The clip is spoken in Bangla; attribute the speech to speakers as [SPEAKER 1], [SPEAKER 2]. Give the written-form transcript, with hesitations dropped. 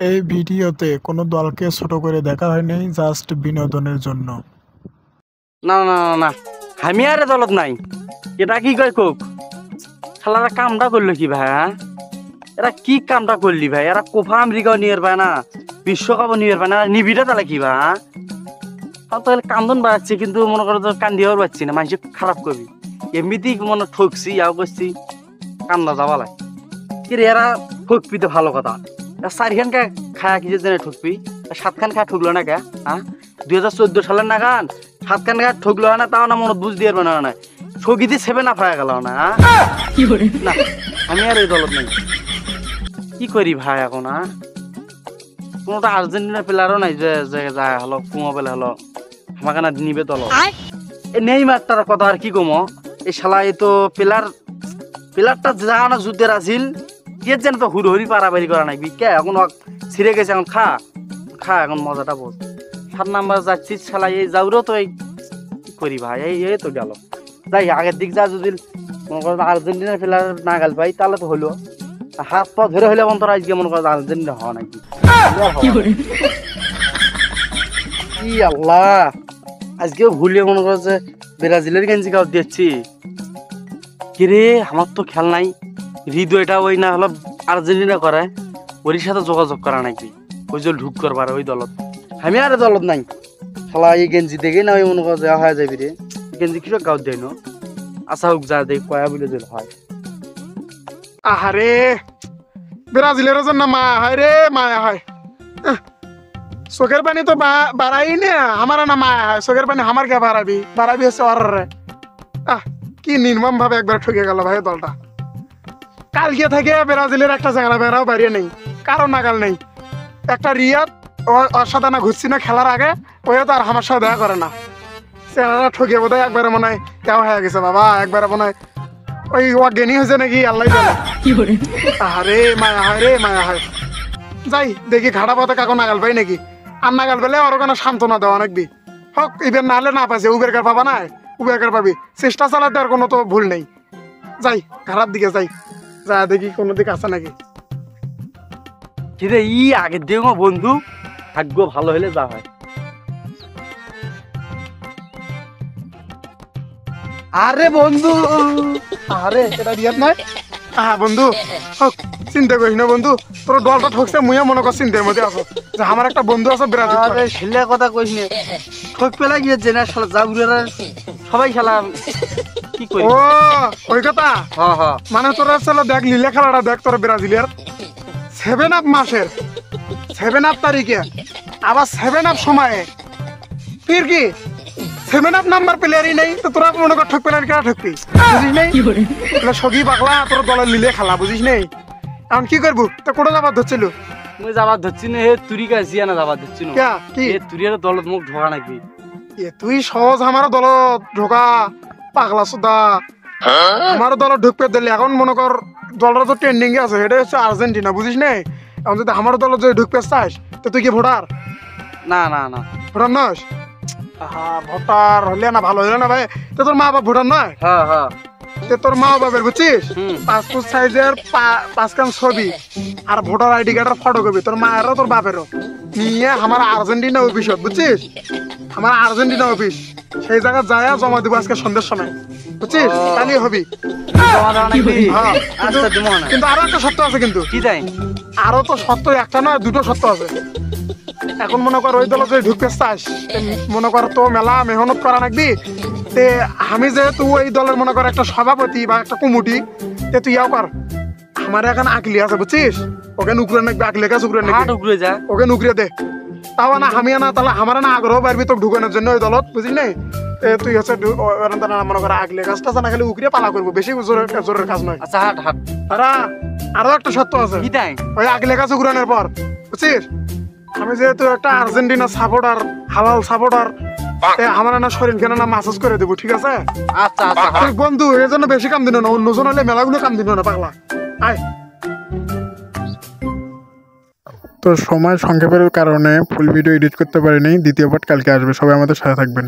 [SPEAKER 1] এই ভিডিওতে কোনো দলকে ছোট করে দেখা হয়নি, জাস্ট বিনোদনের জন্য।
[SPEAKER 2] না না না না আমি আরে দলত নাই। এটা কি কয় কোক শালারা কামটা করলো কি ভাই? হ্যাঁ এরা কি কামটা করলি ভাই? এরা কোফা আমেরিকাও নিয়ে পায় না, বিশ্বকাপও নিয়ে পায় না, নিবিটা তাহলে কি ভাই? তাহলে কান্দন বাড়াচ্ছি, কিন্তু মনে করো তো কান্দিও পাচ্ছি না, মানুষ খারাপ করবি এমনিতেই মনে ঠকছি ইয়াও করছি, কান্দা যাবা লাগে কি রে? এরা ঠকবি তো ভালো কথা, চারিখান খায়া কি জেনে ঠকবি? 7 খান খায় ঠকলো না কে? হ্যাঁ 2014 সালের না গান 7 খান খায় ঠকলো না, তাও না মনে বুঝ দিয়ে না না ঠকিতে 7 আপ হয়ে গেল না। না আমি আর এই দলত নাই। কি করি ভাই এখন? কোনোটা আর্জেন্টিনার প্লেয়ারও নাই যে যায় হলো কুমো পেলে হলো আমাকে না নিবে দল। নেই মাত্রার কথা আর কি কমো, এই শালা এই তো প্লেয়ারটা যা না যুদ্ধের আসিল কে যেন তো হুড়ি পারাবাড়ি করা নাই কে এখন ছিঁড়ে গেছে, এখন খা এখন মজাটা বোঝ। 7 নাম্বার যাচ্ছিস শালা, এই যাওরও তো এই কি করি ভাই? এই তো গেল যাই আগের দিক যা যদি মনে করেন আর্জেন্টিনার প্লেয়ার না গেল ভাই তাহলে তো হলো, হাত পা ধরে হলে অন্তর আজকে মনে করেন আর্জেন্টিনা হওয়া নাকি। কি আল্লাহ, আজকে ভুলিয়ে মনে করো যে ব্রাজিলের গেঞ্জি কাউ দিচ্ছি কিরে, আমার তো খেয়াল নাই। হৃদয়টা ওই না হলো আর্জেন্টিনা করে, ওর সাথে যোগাযোগ করা নাকি ওই যে ঢুক করবার ওই দলত। আমি আর দলত নাই শালা, এই গেঞ্জি দেখে না ওই মনে করো যে হয়ে যাবি রে, গেঞ্জি কিসব গাঁত দেয় না। আশা হোক যা দেখ কয়া বলে দিল হয়।
[SPEAKER 1] আহারে ব্রাজিলের জন্য মায়া হয় রে, মায়া হয়। চোখের পানি তো বাড়াই না, আমার না মায়া হয়। চোখের পানি আমার কে বাড়াবি হচ্ছে ওর রে। কি নির্মম ভাবে একবার ঠকে গেল ভাই দলটা। কালকে থেকে ব্রাজিলের একটা জায়গা বেড়াও বাড়িয়ে নেই, কারো নাগাল নেই। একটা রিয়াদ ওর সাথে না ঘুরছি না খেলার আগে, ওই তো আর আমার সাথে দেখা করে না। চেহারা ঠকে বোধ হয় একবারে মনে হয় কেউ হয়ে গেছে বাবা, একবারে মনে হয় ওই অজ্ঞানী হয়েছে নাকি আল্লাহ জানে। আরে মায়া হয় রে, মায়া হয়। যাই দেখি ঘাটা পথে কাকো নাগাল পাই নাকি, আর নাগাল পেলে ওর কোনো সান্ত্বনা দেওয়া নাকবি হোক। ইভেন না হলে না পাইছে উবের কার পাবা না, উবের কার পাবি, চেষ্টা চালাতে আর কোনো তো ভুল নেই। যাই ঘাটার দিকে যাই, যা দেখি কোনো দিক আছে নাকি।
[SPEAKER 2] কিরে ই আগের দিকে বন্ধু, ভাগ্য ভালো হলে যা হয়।
[SPEAKER 1] আরে বন্ধু, আরে এটা রিয়াদ নয়? বন্ধু হোক, চিন্তা করিস না বন্ধু, তোর দলটা ঠকছে মুইয়া মনে কর চিন্তার মধ্যে আছো যে আমার একটা বন্ধু আছে ব্রাজিল।
[SPEAKER 2] আরে ছেলের কথা কইস নে, ঠক পেলা গিয়েছে না শালা, জাগুরেরা সবাই শালা কি কই।
[SPEAKER 1] ও ওই কথা, মানে তোরা চলো দেখ লীলা খেলাটা দেখ, তোর ব্রাজিলের 7 আপ মাসের 7 আপ তারিখে আবার 7 আপ সময়ে ফির কি 7 আপ নাম্বার প্লেয়ারই নেই, তো তোরা মনে কর ঠক প্লেয়ার কেনা ঠকবি, বুঝিস নেই? সগি পাগলা তোর দলের লিলে খেলা, বুঝিস নেই? এখন কি করবো? তো কোটা যাবার ধরছিল?
[SPEAKER 2] মুই যাবার ধরছি না, হে তুরি কাছি না যাবার ধরছি না।
[SPEAKER 1] কি
[SPEAKER 2] এ তুরিয়ার দলত মুখ ঢোকা নাকি?
[SPEAKER 1] তুই সহজ আমার দলত ঢোকা পাগলা সুদা, আমার দলত ঢুকপে দিলি। এখন মনে কর দলটা তো ট্রেন্ডিং এ আছে, এটা হচ্ছে আর্জেন্টিনা, বুঝিস নেই? এখন যদি আমার দলত যদি ঢুকপে চাস তো তুই কি ভোটার?
[SPEAKER 2] না না না
[SPEAKER 1] ভোটার নস? ভোটার হলে না ভালো হইলে না ভাই। তো তোর মা বাপ ভোটার নয়? তোর মা বাপের বুঝছিস পাসপোর্ট সাইজের 5 খান ছবি আর ভোটার আইডি কার্ডের ফটোকপি তোর মায়েরও তোর বাপেরও নিয়ে আমার আর্জেন্টিনা অফিস, বুঝছিস? আমার আর্জেন্টিনা অফিস সেই জায়গায় যায় জমা দিব আজকে সন্ধ্যের সময়, বুঝছিস? তাহলে হবি। কিন্তু আরো একটা সত্য আছে, কিন্তু
[SPEAKER 2] কি তাই?
[SPEAKER 1] আরো তো সত্য একটা নয়, দুটো সত্য আছে। এখন মনে কর ওই দলে যদি ঢুকতে চাস, মনে কর তো মেলা মেহনত করা নাকবি। তে আমি যেহেতু ওই দলের মনে কর একটা সভাপতি বা একটা কমিটি, তে তুই ইয়াও কর, আমার এখন আকলি আছে, বুঝছিস? ওকে নুকরে নাকবি, আকলি কাজ উকরে নাকবি, ওকে নুকরে দে। তাও না আমি না, তাহলে আমার না আগ্রহ পারবি তোকে ঢুকানোর জন্য ওই দলত, বুঝিস নাই? তুই হচ্ছে মনে কর আগলে কাজটা না খালি উকরিয়ে পালা করবো, বেশি জোরের কাজ নয়।
[SPEAKER 2] আচ্ছা হাট হাট।
[SPEAKER 1] আরো একটা সত্য আছে, ওই আগলে কাজ উকরানোর পর, বুঝছিস? আমি যেহেতু একটা আর্জেন্টিনা সাপোর্টার, হালাল সাপোর্টার, আমার না শরীর কেন না মাসাজ করে দেবো, ঠিক আছে?
[SPEAKER 2] আচ্ছা আচ্ছা
[SPEAKER 1] বন্ধু, এই জন্য বেশি কাম দিন না, অন্যজন হলে মেলাগুলো কাম দিন না, পাগলা আয়। তো সময় সংক্ষেপের কারণে ফুল ভিডিও এডিট করতে পারিনি, দ্বিতীয় পার্ট কালকে আসবে, সবাই আমাদের সাথে থাকবেন।